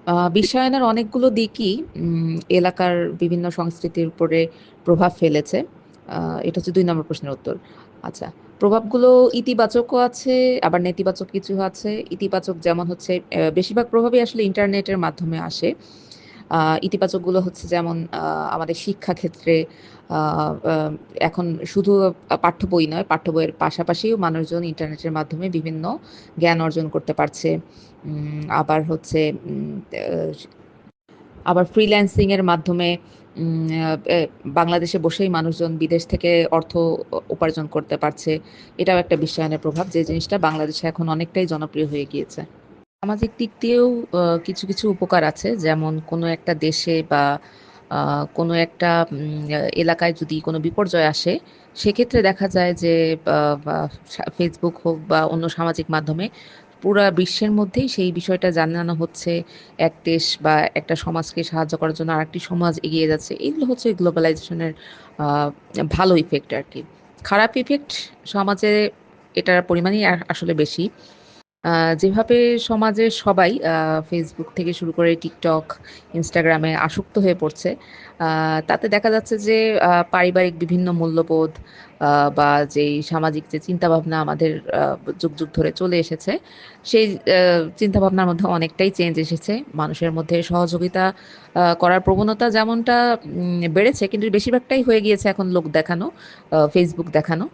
বিশ্বায়নের অনেকগুলো দিকই এলাকার বিভিন্ন সংস্কৃতির উপরে প্রভাব ফেলেছে। এটা হচ্ছে ২ নম্বর প্রশ্নের উত্তর। আচ্ছা, প্রভাবগুলো ইতিবাচকও আছে, আবার নেতিবাচক কিছু আছে। ইতিবাচক যেমন হচ্ছে বেশিরভাগ প্রভাবই আসলে ইন্টারনেটের মাধ্যমে আসে। ইতিবাচকগুলো হচ্ছে যেমন আমাদের শিক্ষাক্ষেত্রে আ আ এখন শুধু পাঠ্য বই নয়, পাঠ্য বইয়ের পাশাপাশিও মানুষজন ইন্টারনেটের মাধ্যমে বিভিন্ন জ্ঞান অর্জন করতে পারছে। আবার হচ্ছে আবার ফ্রিল্যান্সিং এর মাধ্যমে উম আ এ বাংলাদেশে বসেই মানুষজন বিদেশ থেকে অর্থ উপার্জন করতে পারছে। এটাও একটা বিশ্বায়নের প্রভাব, যে জিনিসটা বাংলাদেশে এখন অনেকটাই জনপ্রিয় হয়ে গিয়েছে। সামাজিক দিক দিয়েও কিছু, কিছু উপকার আছে। যেমন কোনো একটা দেশে বা আ কোনো একটা এলাকায় যদি কোনো বিপর্যয় আসে, সেক্ষেত্রে দেখা যায় যে বা বা Facebook হোক বা অন্য সামাজিক মাধ্যমে পুরা বিশ্বের মধ্যেই সেই বিষয়টা জানানো হচ্ছে। এক দেশ বা একটা সমাজকে সাহায্য করার জন্য আরেকটি সমাজ এগিয়ে যাচ্ছে। এগুলো হচ্ছে গ্লোবালাইজেশন এর আ ভালো ইফেক্ট আরকি। খারাপ ইফেক্ট সমাজে এটার পরিমাণই আসলে বেশি। আ যেভাবে সমাজের সবাই Facebook থেকে শুরু করে TikTok, Instagram এ আসক্ত হয়ে পড়ছে, আ তাতে দেখা যাচ্ছে যে পারিবারিক বিভিন্ন মূল্যবোধ আ বা যেই সামাজিক যে চিন্তাভাবনা আমাদের যুগ, যুগ ধরে চলে এসেছে, সেই চিন্তাভাবনার মধ্যে অনেকটাই চেঞ্জ এসেছে। মানুষের মধ্যে সহযোগিতা করার প্রবণতা যেমনটা বেড়েছে, কিন্তু বেশিরভাগটাই হয়ে গিয়েছে এখন লোক দেখানো, Facebook দেখানো।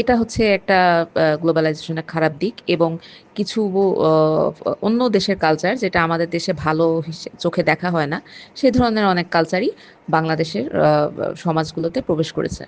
এটা হচ্ছে একটা গ্লোবালাইজেশন এর খারাপ দিক। এবং কিছু অ অন্য দেশের কালচার যেটা আমাদের দেশে ভালো চোখে দেখা হয় না, সে ধরনের অনেক কালচারই বাংলাদেশের সমাজগুলোতে প্রবেশ করেছে।